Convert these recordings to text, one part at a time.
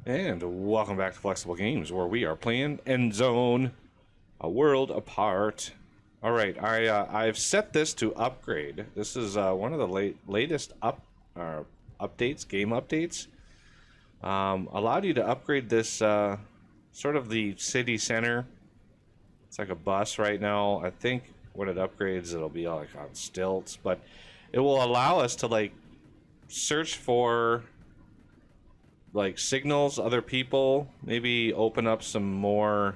And welcome back to Flexible Games, where we are playing Endzone, a world apart. All right, I've set this to upgrade. This is one of the latest updates, game updates. Allowed you to upgrade this sort of the city center. It's like a bus right now. I think when it upgrades, it'll be like on stilts, but it will allow us to like search for like signals, other people, maybe open up some more.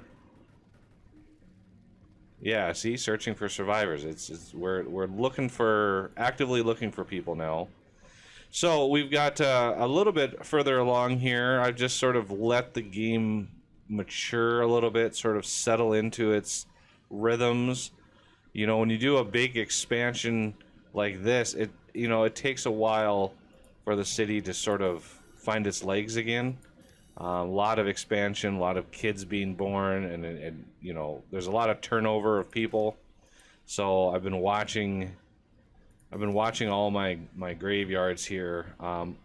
Yeah, see, searching for survivors. We're looking for, actively looking for people now. So we've got a little bit further along here. I've just sort of let the game mature a little bit, sort of settle into its rhythms. You know, when you do a big expansion like this, it takes a while for the city to sort of find its legs again. A lot of expansion, a lot of kids being born, and there's a lot of turnover of people. So I've been watching all my graveyards here.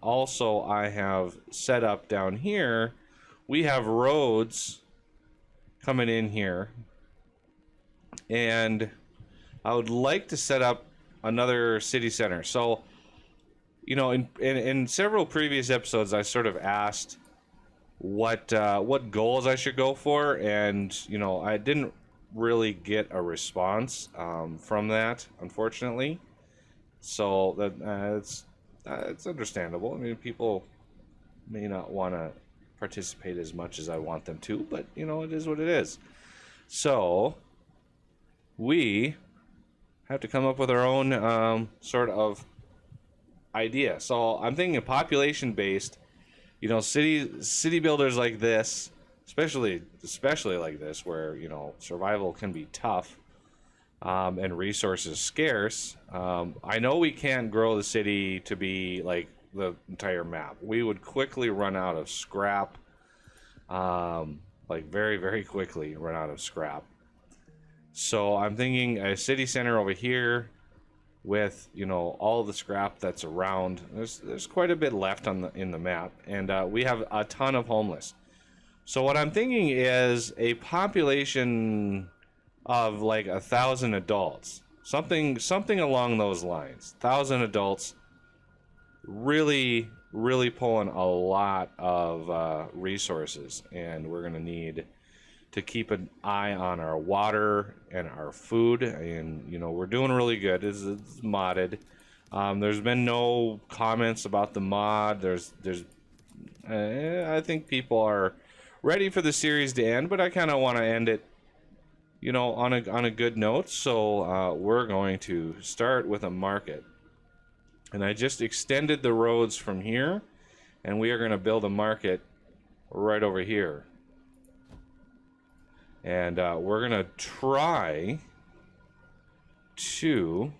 Also, I have set up down here. We have roads coming in here, and I would like to set up another city center. So, in several previous episodes, I sort of asked what goals I should go for, and I didn't really get a response from that, unfortunately. So that it's understandable. I mean, people may not want to participate as much as I want them to, but it is what it is. So we have to come up with our own sort of idea. So I'm thinking population based. City builders like this, especially like this, where survival can be tough, and resources scarce. I know we can't grow the city to be like the entire map. We would quickly run out of scrap, like very, very quickly run out of scrap. So I'm thinking a city center over here with all the scrap that's around. There's quite a bit left in the map, and we have a ton of homeless. So what I'm thinking is a population of like 1,000 adults, something along those lines. 1,000 adults, really pulling a lot of resources, and we're gonna need to keep an eye on our water and our food, and we're doing really good. It's modded. There's been no comments about the mod. I think people are ready for the series to end, but I kind of want to end it on a good note. So we're going to start with a market, and I just extended the roads from here, and we are going to build a market right over here. And we're going to try to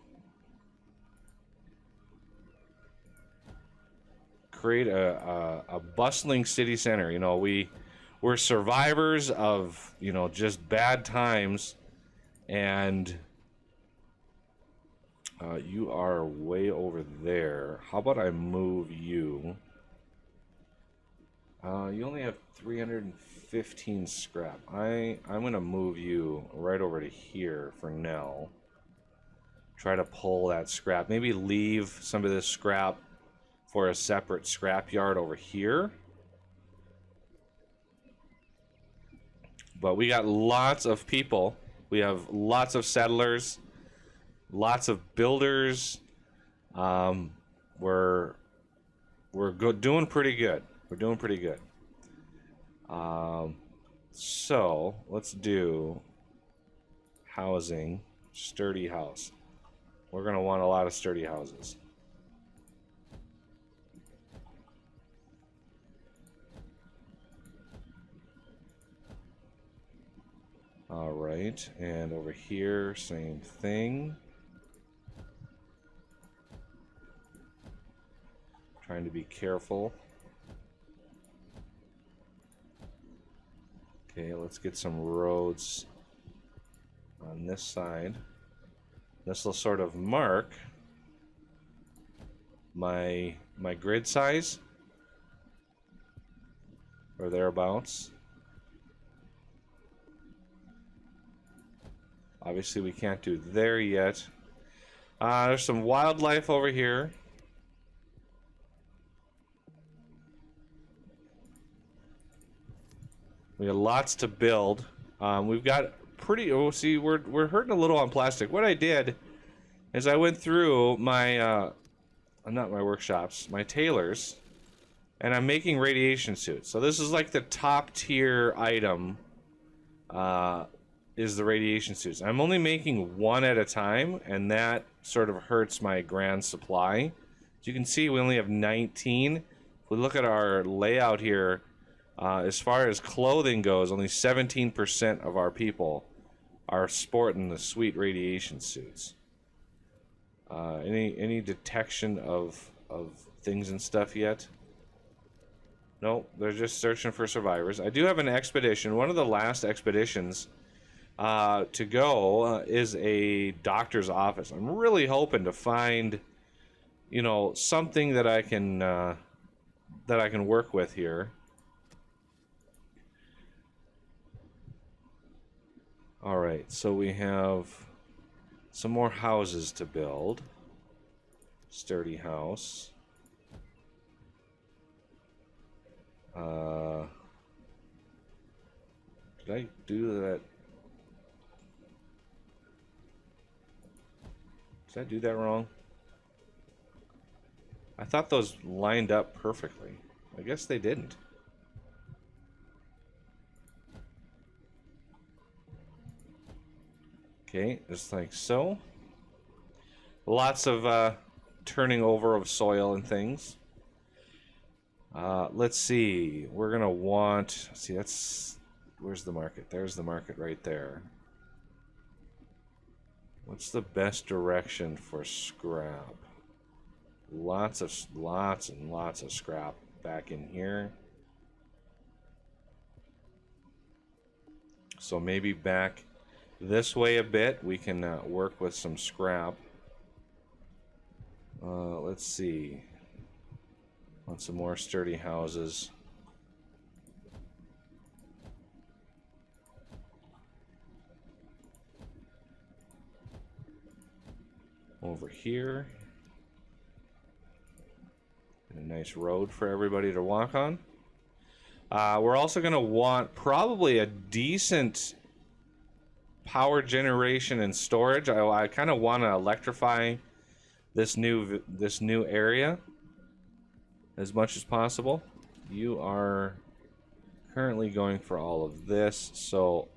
create a bustling city center. We're survivors of, just bad times. And you are way over there. How about I move you? You only have 315 scrap. I'm gonna move you right over to here for now. Try to pull that scrap. Maybe leave some of this scrap for a separate scrap yard over here. But we got lots of people. We have lots of settlers, lots of builders. We're doing pretty good. We're doing pretty good. So let's do housing, sturdy house. We're gonna want a lot of sturdy houses. All right, and over here, same thing. Trying to be careful. Okay, let's get some roads on this side. This will sort of mark my grid size. or thereabouts. Obviously, we can't do there yet. There's some wildlife over here. We have lots to build. We've got pretty. Oh, see, we're hurting a little on plastic. What I did is I went through my, not my workshops, my tailors, and I'm making radiation suits. So this is like the top tier item. Is the radiation suits. I'm only making one at a time, and that sort of hurts my grand supply. As you can see, we only have 19. If we look at our layout here, as far as clothing goes, only 17% of our people are sporting the sweet radiation suits. Any detection of things and stuff yet? Nope, they're just searching for survivors. I do have an expedition. One of the last expeditions to go is a doctor's office. I'm really hoping to find, you know, something that I can work with here. All right, so we have some more houses to build. Sturdy house. Did I do that? Did I do that wrong? I thought those lined up perfectly. I guess they didn't. Okay, just like so. Lots of turning over of soil and things. Let's see. We're gonna want. See, that's. Where's the market? There's the market right there. What's the best direction for scrap? Lots and lots of scrap back in here. So maybe back this way a bit, we can work with some scrap. Let's see. Want some more sturdy houses. Over here. And a nice road for everybody to walk on. We're also going to want probably a decent power generation and storage. I kind of want to electrify this new area as much as possible. You are currently going for all of this, so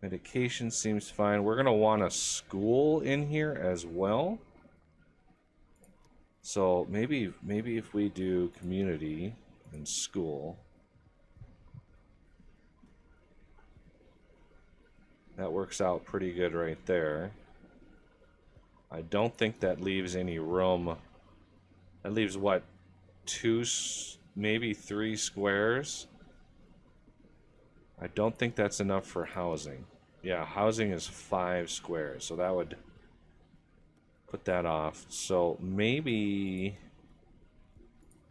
medication seems fine. We're gonna want a school in here as well. So maybe if we do community and school, that works out pretty good right there. I don't think that leaves any room. That leaves what, 2, maybe 3 squares? I don't think that's enough for housing. Yeah, housing is 5 squares, so that would put that off. So maybe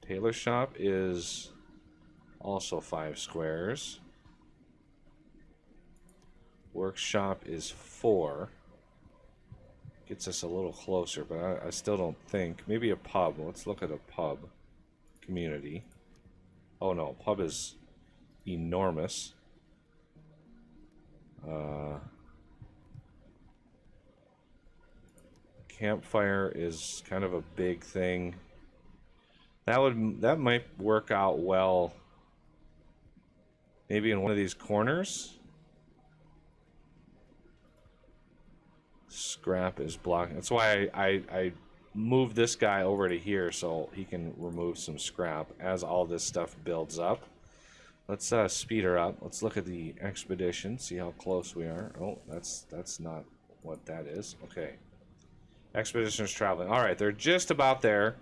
tailor shop is also 5 squares. Workshop is 4. Gets us a little closer, but I still don't think. Maybe a pub. Let's look at a pub. Community. Oh no, pub is enormous. Campfire is kind of a big thing. That might work out well. Maybe in one of these corners. Scrap is blocking. That's why I moved this guy over to here so he can remove some scrap as all this stuff builds up. Let's speed her up. Let's look at the expedition, see how close we are. Oh, that's not what that is. Okay. Expedition is traveling. All right, they're just about there.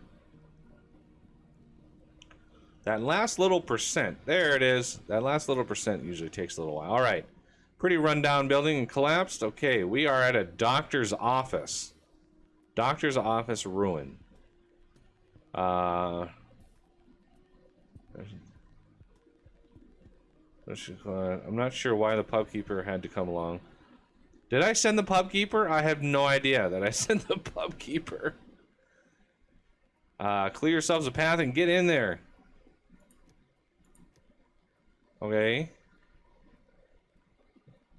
That last little percent, there it is. That last little percent usually takes a little while. All right. Pretty rundown building and collapsed. Okay, we are at a doctor's office. Doctor's office ruin. I'm not sure why the pub keeper had to come along. Did I send the pub keeper? I have no idea that I sent the pub keeper. Clear yourselves a path and get in there. Okay.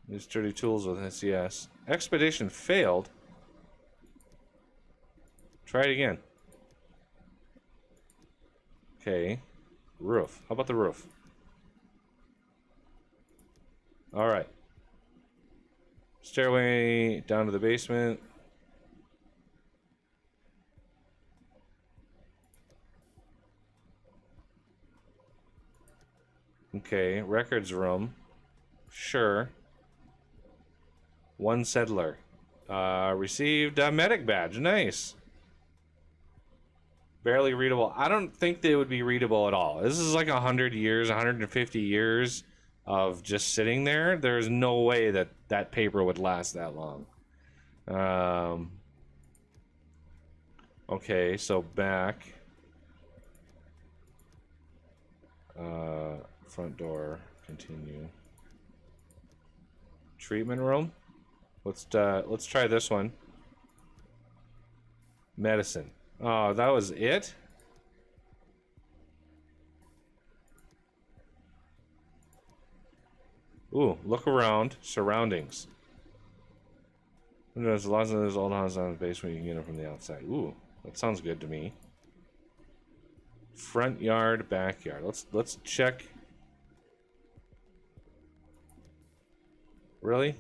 Use sturdy tools with this, yes. Expedition failed. Try it again. Okay. Roof. How about the roof? Alright. Stairway down to the basement. Okay, records room. Sure. One settler. Received a medic badge. Nice. Barely readable. I don't think they would be readable at all. This is like 100 years, 150 years of just sitting there. There's no way that that paper would last that long. Okay, so back. Front door. Continue. Treatment room. Let's try this one. Medicine. Oh, that was it? Ooh, look around. Surroundings. As long as there's old houses on the basement, you can get them from the outside. Ooh, that sounds good to me. Front yard, backyard. Let's check. Really?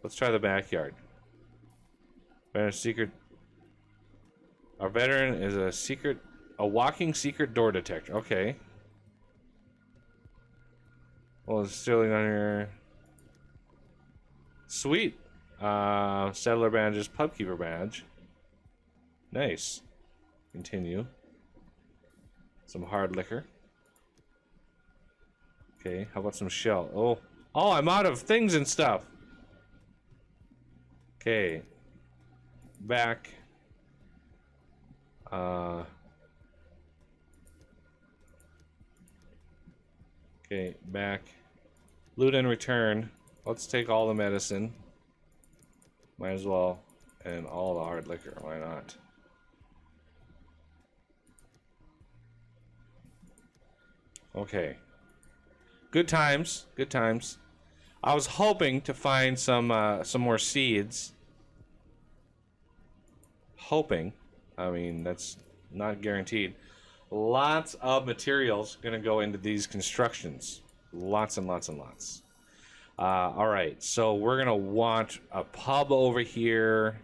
Let's try the backyard. Veteran secret. Our veteran is a walking secret door detector. Okay. Well, it's still on here. Sweet. Settler badges, pubkeeper badge. Nice. Continue. Some hard liquor. Okay, how about some shell? Oh, I'm out of things and stuff. Okay. Back. Okay, back. Loot and return. Let's take all the medicine. Might as well. And all the hard liquor. Why not? Okay. Good times. Good times. I was hoping to find some more seeds. Hoping. I mean, that's not guaranteed. Lots of materials gonna go into these constructions. Lots and lots and lots. All right, so we're gonna want a pub over here.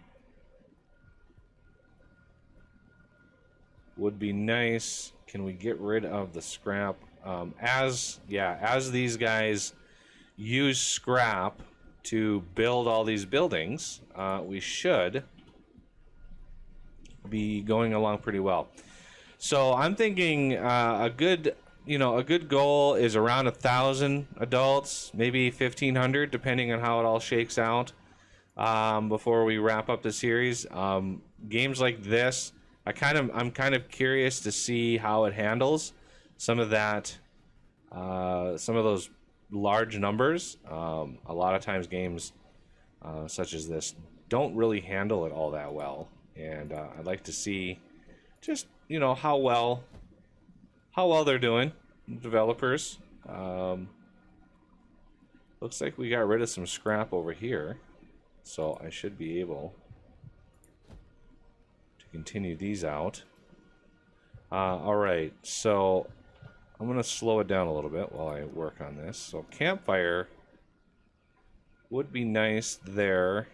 Would be nice. Can we get rid of the scrap? As these guys use scrap to build all these buildings, we should be going along pretty well. So I'm thinking a good goal is around 1,000 adults, maybe 1,500, depending on how it all shakes out. Before we wrap up the series, games like this, I'm kind of curious to see how it handles some of that, some of those large numbers. A lot of times games such as this don't really handle it all that well, and I'd like to see just how well they're doing, developers. Looks like we got rid of some scrap over here, so I should be able to continue these out. All right, so I'm gonna slow it down a little bit while I work on this. So campfire would be nice there,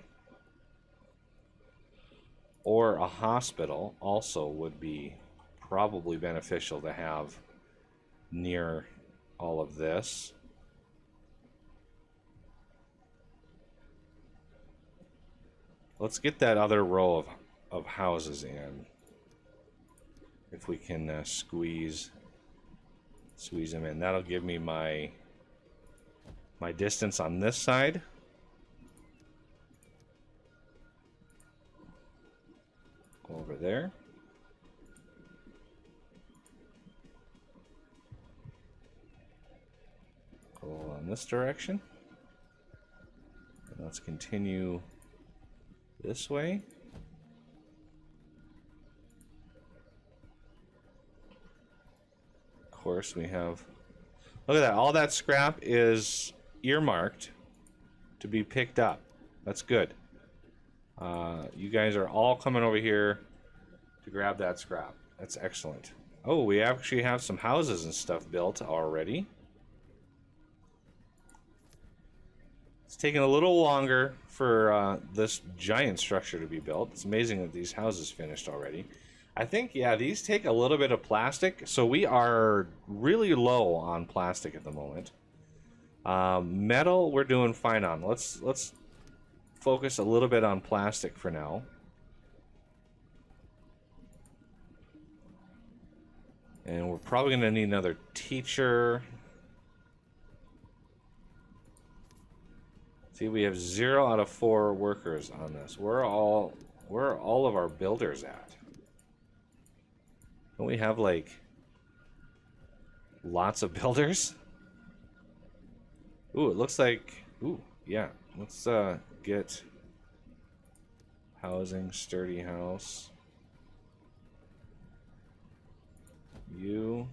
or a hospital also would be probably beneficial to have near all of this. Let's get that other row of houses in. If we can squeeze them in. That'll give me my distance on this side. Go over there. in this direction. And let's continue this way. Of course, we have... Look at that. All that scrap is earmarked to be picked up. That's good. You guys are all coming over here to grab that scrap. That's excellent. Oh, we actually have some houses and stuff built already. It's taking a little longer for this giant structure to be built. It's amazing that these houses finished already. I think, yeah, these take a little bit of plastic, so we are really low on plastic at the moment. Metal, we're doing fine on. Let's focus a little bit on plastic for now. And we're probably going to need another teacher. See, we have 0 out of 4 workers on this. Where are all of our builders at? Don't we have, like, lots of builders? Ooh, it looks like... Ooh, yeah. Let's get housing, sturdy house. You.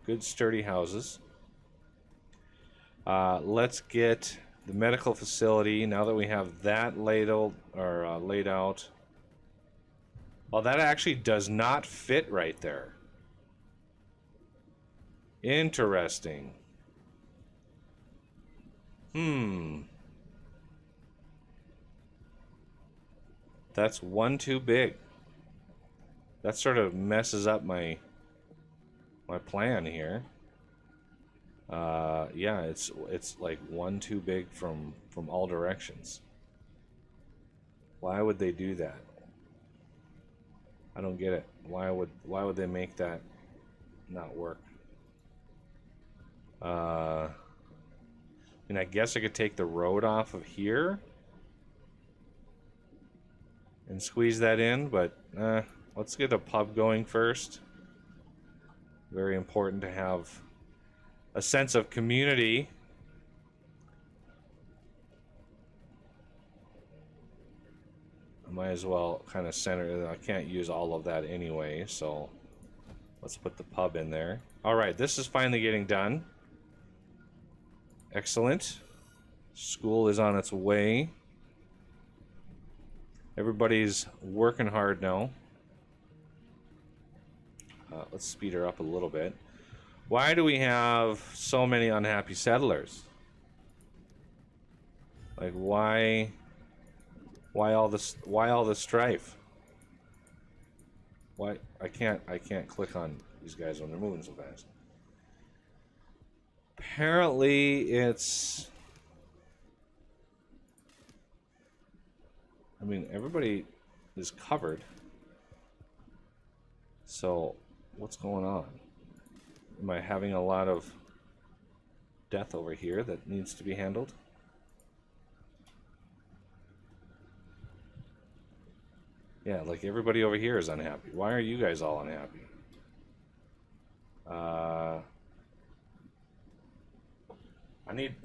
Good sturdy houses. Let's get the medical facility. Now that we have that laid out. Well, that actually does not fit right there. Interesting. That's one too big. That sort of messes up my plan here. Yeah, it's like one too big from all directions. Why would they do that? I don't get it. Why would they make that not work? I mean, I guess I could take the road off of here and squeeze that in, but let's get a pub going first. Very important to have a sense of community. I might as well kind of center it. I can't use all of that anyway, so let's put the pub in there. All right, this is finally getting done. Excellent. School is on its way. Everybody's working hard now. Let's speed her up a little bit. Why do we have so many unhappy settlers? Like, why all this strife? Why I can't click on these guys when they're moving so fast. Apparently it's, I mean, everybody is covered. So what's going on? Am I having a lot of death over here that needs to be handled? Yeah, like everybody over here is unhappy. Why are you guys all unhappy?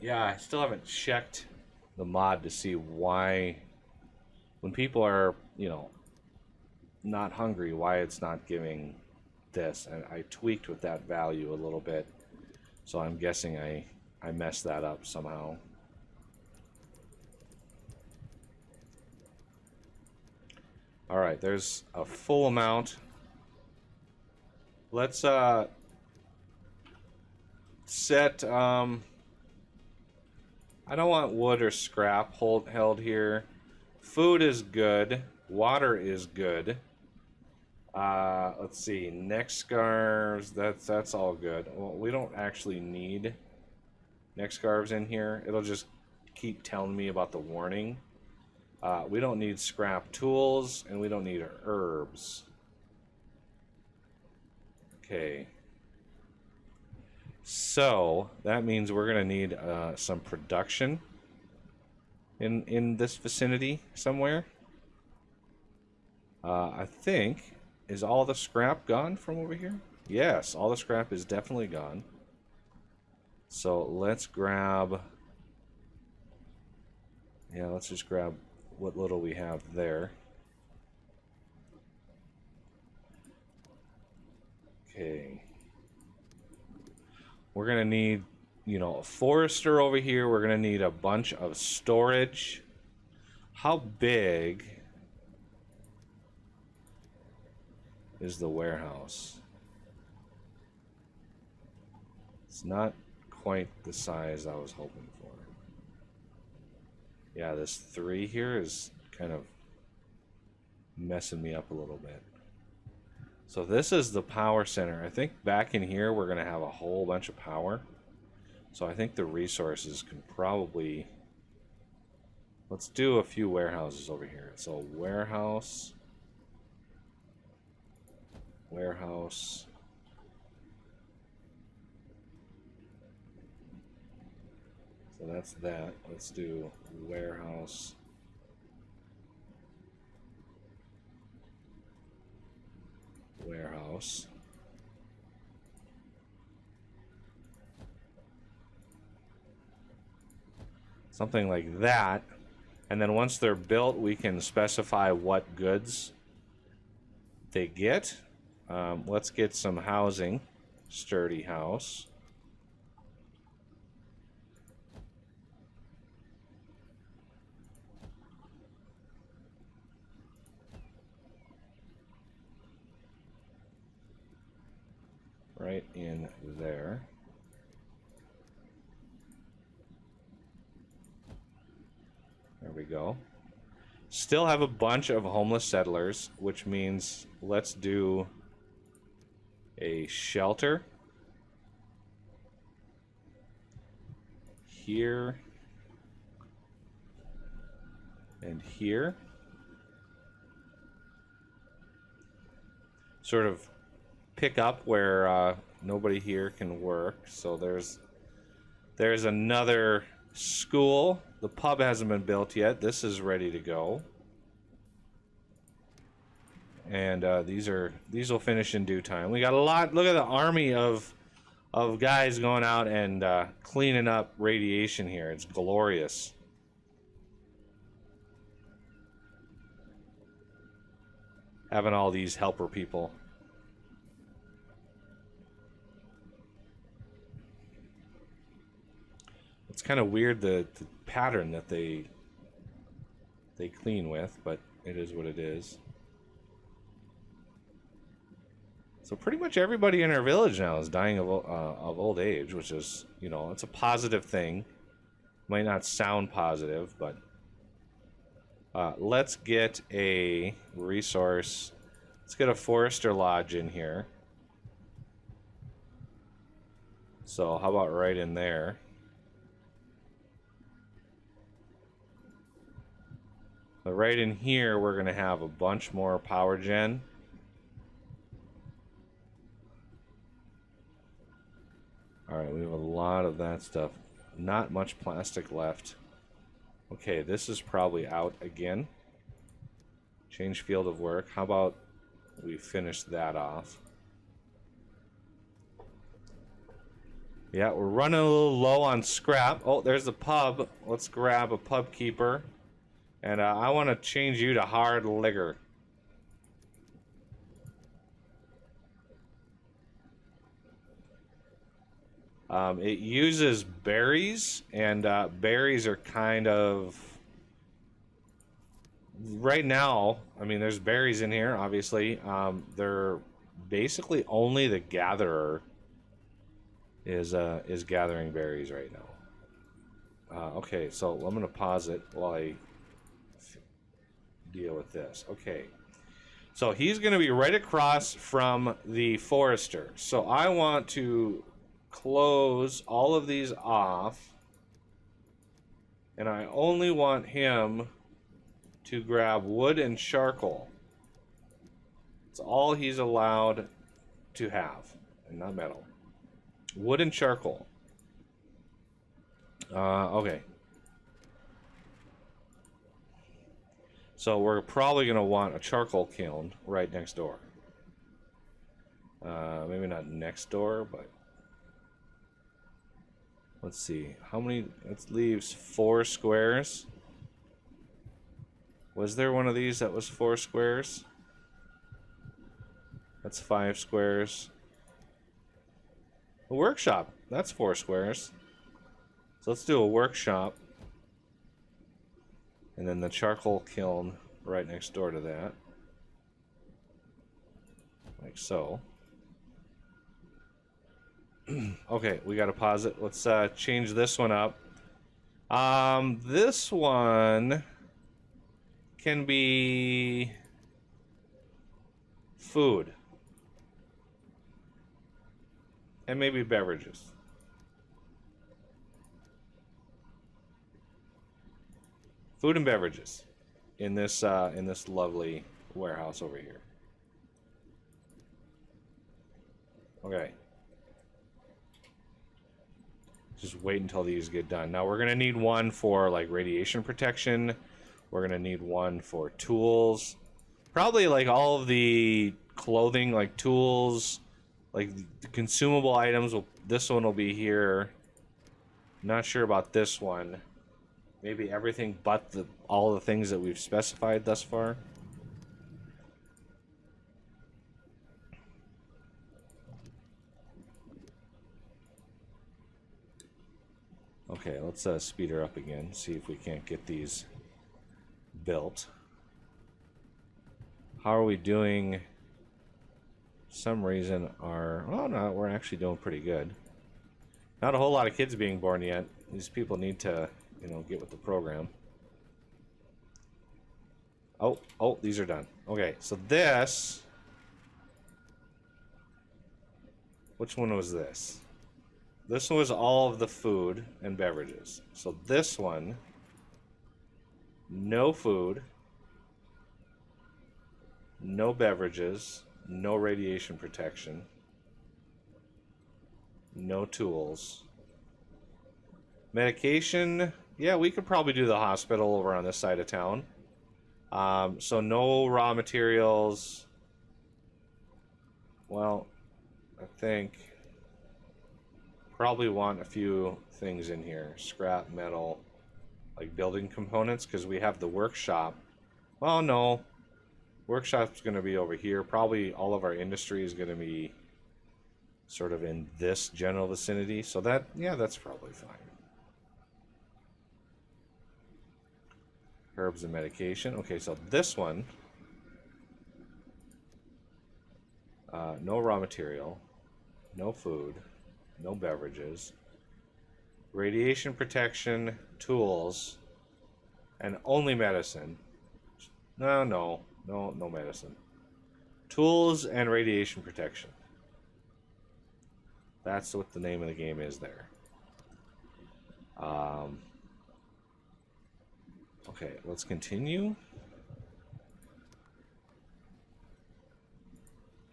I still haven't checked the mod to see why, when people are, not hungry, why it's not giving this. And I tweaked with that value a little bit, so I'm guessing I messed that up somehow. All right, there's a full amount. Let's set I don't want wood or scrap held here. Food is good. Water is good. Let's see. Neck scarves. That's all good. Well, we don't actually need neck scarves in here. It'll just keep telling me about the warning. We don't need scrap tools, and we don't need herbs. Okay. So that means we're gonna need some production in this vicinity somewhere. I think Is all the scrap gone from over here? Yes, all the scrap is definitely gone. So let's grab... Yeah, let's just grab what little we have there. Okay. We're going to need, you know, a forester over here. We're going to need a bunch of storage. How big is the warehouse? It's not quite the size I was hoping for. Yeah, this 3 here is kind of messing me up a little bit. So this is the power center. I think back in here we're going to have a whole bunch of power. So I think the resources can probably... Let's do a few warehouses over here. So warehouse... Warehouse... So that's that. Let's do warehouse. Warehouse. Something like that. And then once they're built, we can specify what goods they get. Let's get some housing. Sturdy house. Right in there. There we go. Still have a bunch of homeless settlers, which means let's do a shelter here and here. Sort of pick up where nobody here can work. So there's another school. The pub hasn't been built yet. This is ready to go. And these will finish in due time. We got a lot. Look at the army of guys going out and cleaning up radiation here. It's glorious. Having all these helper people. It's kind of weird the pattern that they clean with, but it is what it is. So pretty much everybody in our village now is dying of old age, which is, you know, it's a positive thing. Might not sound positive, but let's get a resource. Let's get a forester lodge in here. So how about right in there? But right in here, we're going to have a bunch more power gen. Alright, we have a lot of that stuff. Not much plastic left. Okay, this is probably out again. Change field of work. How about we finish that off? Yeah, we're running a little low on scrap. Oh, there's the pub. Let's grab a pub keeper. And I want to change you to hard liquor. It uses berries, and berries are kind of... Right now, I mean, there's berries in here, obviously. They're basically only the gatherer is gathering berries right now. Okay, so I'm going to pause it while I deal with this. Okay, so he's going to be right across from the forester. So I want to close all of these off, and I only want him to grab wood and charcoal. It's all he's allowed to have, and not metal. Wood and charcoal. Okay. So we're probably going to want a charcoal kiln right next door. Maybe not next door, but let's see. How many? It leaves 4 squares. Was there one of these that was 4 squares? That's 5 squares. A workshop. That's 4 squares. So let's do a workshop. And then the charcoal kiln right next door to that. Like so. Okay, we gotta pause it. Let's change this one up. This one can be food. And maybe beverages. Food and beverages in this lovely warehouse over here. Okay. Just wait until these get done. Now we're gonna need one for like radiation protection. We're gonna need one for tools. Probably like all of the clothing, like tools, like the consumable items. This one will be here. Not sure about this one. Maybe everything but all the things that we've specified thus far. Okay, let's speed her up again. See if we can't get these built. How are we doing? Some reason oh no, we're actually doing pretty good. Not a whole lot of kids being born yet. These people need to, you know, get with the program. Oh, these are done. Okay, so this... Which one was this? This one was all of the food and beverages. So this one, no food, no beverages, no radiation protection, no tools. Medication, yeah, we could probably do the hospital over on this side of town. So no raw materials. Well, I think probably want a few things in here. Scrap metal, like building components, because we have the workshop. Well, no. Workshop's going to be over here. Probably all of our industry is going to be sort of in this general vicinity. So that, yeah, that's probably fine. Herbs and medication. Okay, so this one, no raw material, no food, no beverages, radiation protection, tools, and only medicine. No medicine. Tools and radiation protection. That's what the name of the game is there. Okay, let's continue.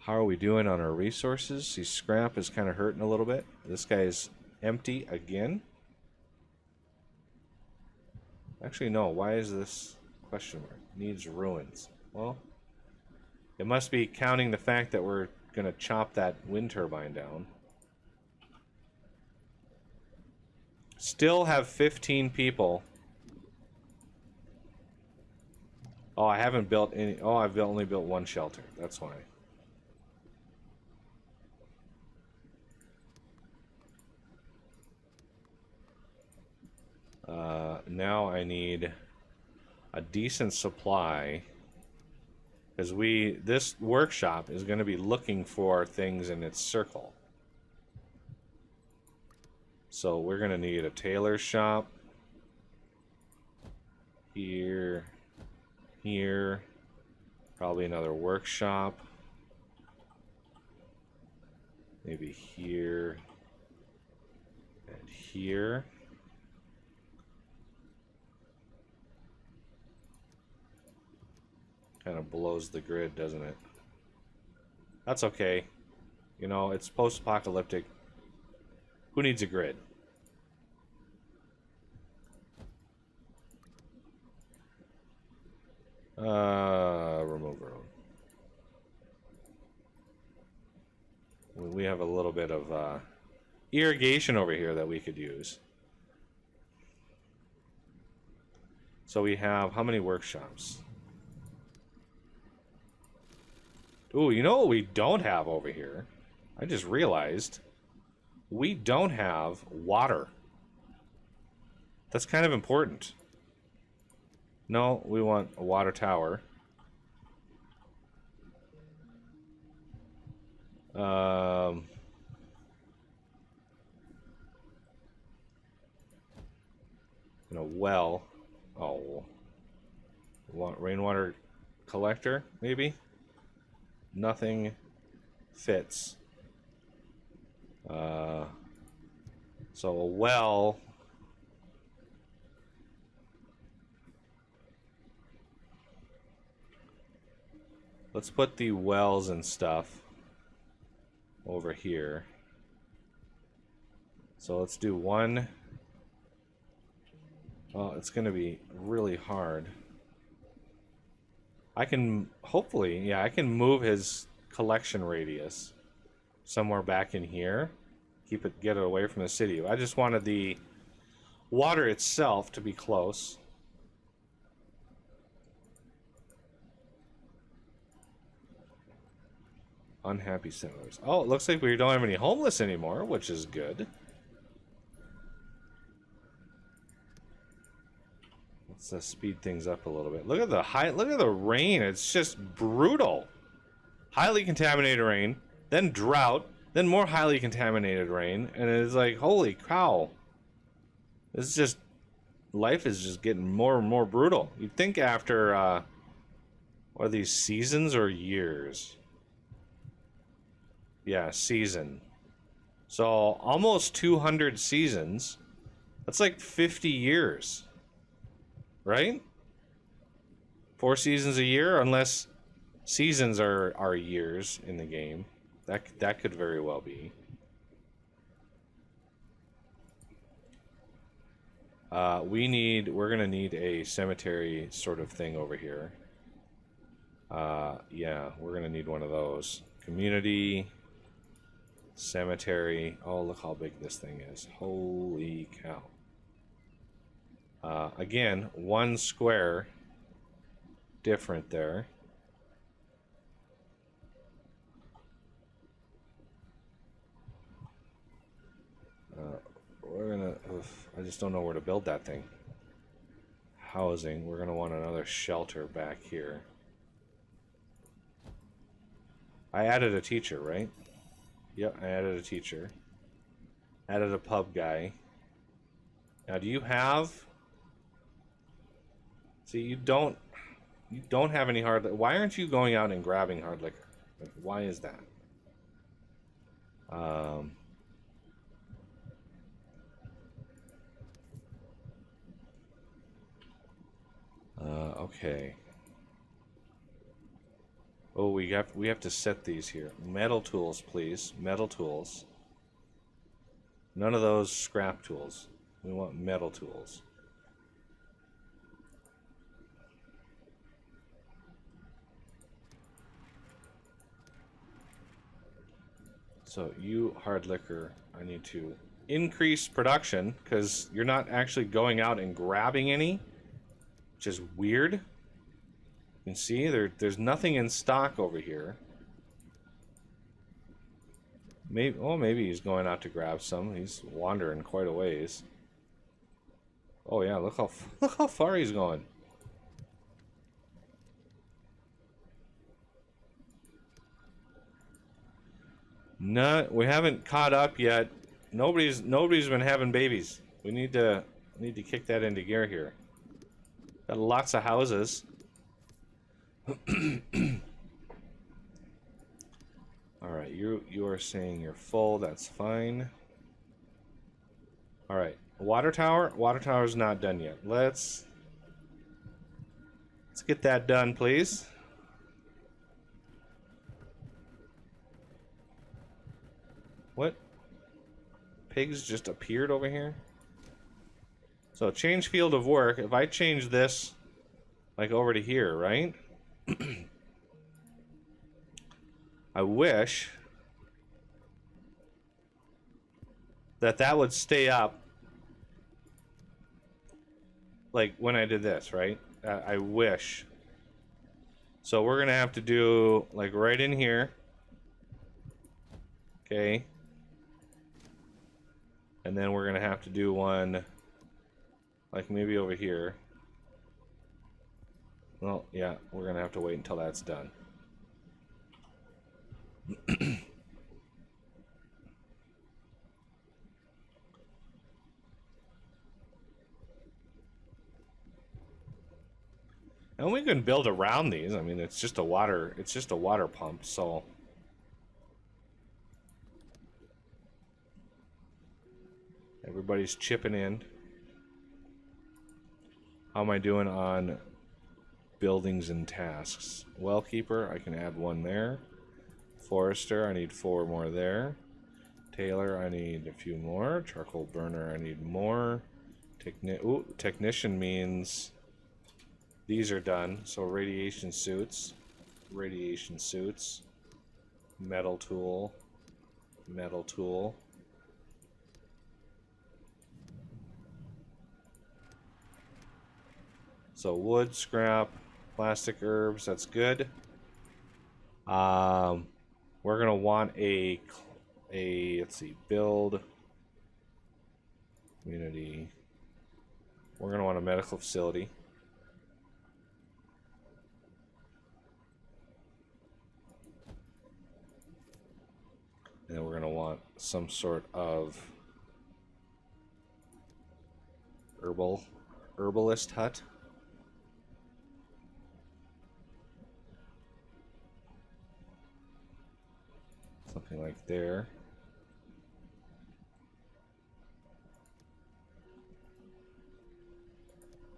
How are we doing on our resources? See, scrap is kind of hurting a little bit. This guy's empty again. Actually, no. Why is this question mark? Needs ruins. Well, it must be counting the fact that we're going to chop that wind turbine down. Still have 15 people. Oh, I haven't built any. Oh, I've only built one shelter. That's why. Now I need a decent supply, because this workshop is going to be looking for things in its circle. So we're going to need a tailor shop here, probably another workshop, maybe here and here. Kind of blows the grid, doesn't it? That's okay. You know, it's post-apocalyptic. Who needs a grid? Remove road. We have a little bit of irrigation over here that we could use. So we have how many workshops? Ooh, you know what we don't have over here? I just realized we don't have water. That's kind of important. No, we want a water tower. And a well. Oh. Rainwater collector, maybe? Nothing fits. So a well. Let's put the wells and stuff over here. So let's do one. Oh, it's going to be really hard. I can, hopefully, yeah, I can move his collection radius somewhere back in here. Keep it, get it away from the city. I just wanted the water itself to be close. Unhappy settlers. Oh, it looks like we don't have any homeless anymore, which is good. Let's speed things up a little bit. Look at the rain. It's just brutal. Highly contaminated rain, then drought, then more highly contaminated rain, and it's like, holy cow. It's just, life is just getting more and more brutal. You'd think after, what are these, seasons or years? Yeah, season. So almost 200 seasons. That's like 50 years. Right? 4 seasons a year, unless seasons are years in the game. That could very well be. We're gonna need a cemetery sort of thing over here. Yeah, we're gonna need one of those. Community, cemetery. Oh, look how big this thing is. Holy cow. Again, 1 square different there. We're gonna, I just don't know where to build that thing. Housing, we're gonna want another shelter back here. I added a teacher, right? Yep, I added a teacher. Added a pub guy. Now, do you have... See, you don't have any hard... Why aren't you going out and grabbing hard liquor? Like, why is that? Okay. Oh, we have to set these here. Metal tools, please. Metal tools. None of those scrap tools. We want metal tools. So you, hard liquor, I need to increase production because you're not actually going out and grabbing any, which is weird. You can see there's nothing in stock over here. Maybe he's going out to grab some. He's wandering quite a ways. Oh yeah, look how far he's going. No, we haven't caught up yet. Nobody's been having babies. We need to kick that into gear here. Got lots of houses. All right, you are saying you're full. That's fine. All right, water tower. Water tower's not done yet. Let's get that done, please. What? Pigs just appeared over here? So change field of work. If I change this, like over to here, right? I wish that would stay up like when I did this, right? I wish. So we're gonna have to do like right in here. Okay. And then we're gonna have to do one like maybe over here. Well, yeah, we're gonna have to wait until that's done. And we can build around these. I mean, it's just a water pump, so everybody's chipping in. How am I doing on buildings and tasks? Wellkeeper, I can add one there. Forester, I need 4 more there. Tailor, I need a few more. Charcoal burner, I need more. Technician means these are done. So radiation suits, metal tool. So wood, scrap, plastic herbs, that's good. We're gonna want a let's see, build community. We're gonna want a medical facility. And then we're gonna want some sort of herbalist hut. Something like there.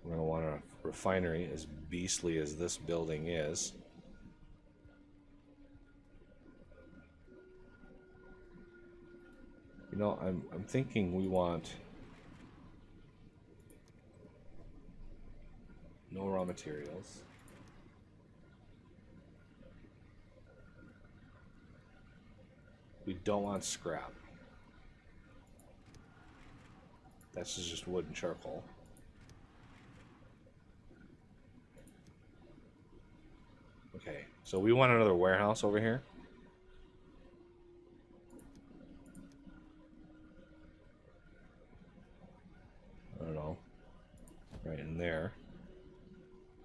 We're going to want a refinery, as beastly as this building is. You know, I'm thinking we want no raw materials. We don't want scrap. That's just wood and charcoal. Okay, so we want another warehouse over here. I don't know. Right in there.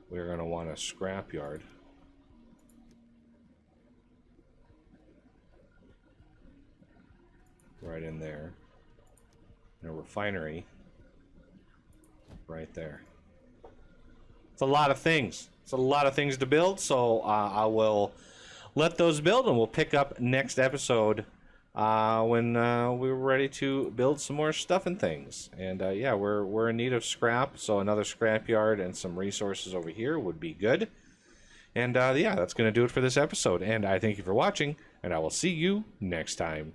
We're going to want a scrap yard. Right in there. And a refinery right there. It's a lot of things. It's a lot of things to build, so I will let those build, and we'll pick up next episode when we're ready to build some more stuff and things. And yeah, we're in need of scrap, so another scrap yard and some resources over here would be good. And yeah, that's going to do it for this episode. And I thank you for watching, and I will see you next time.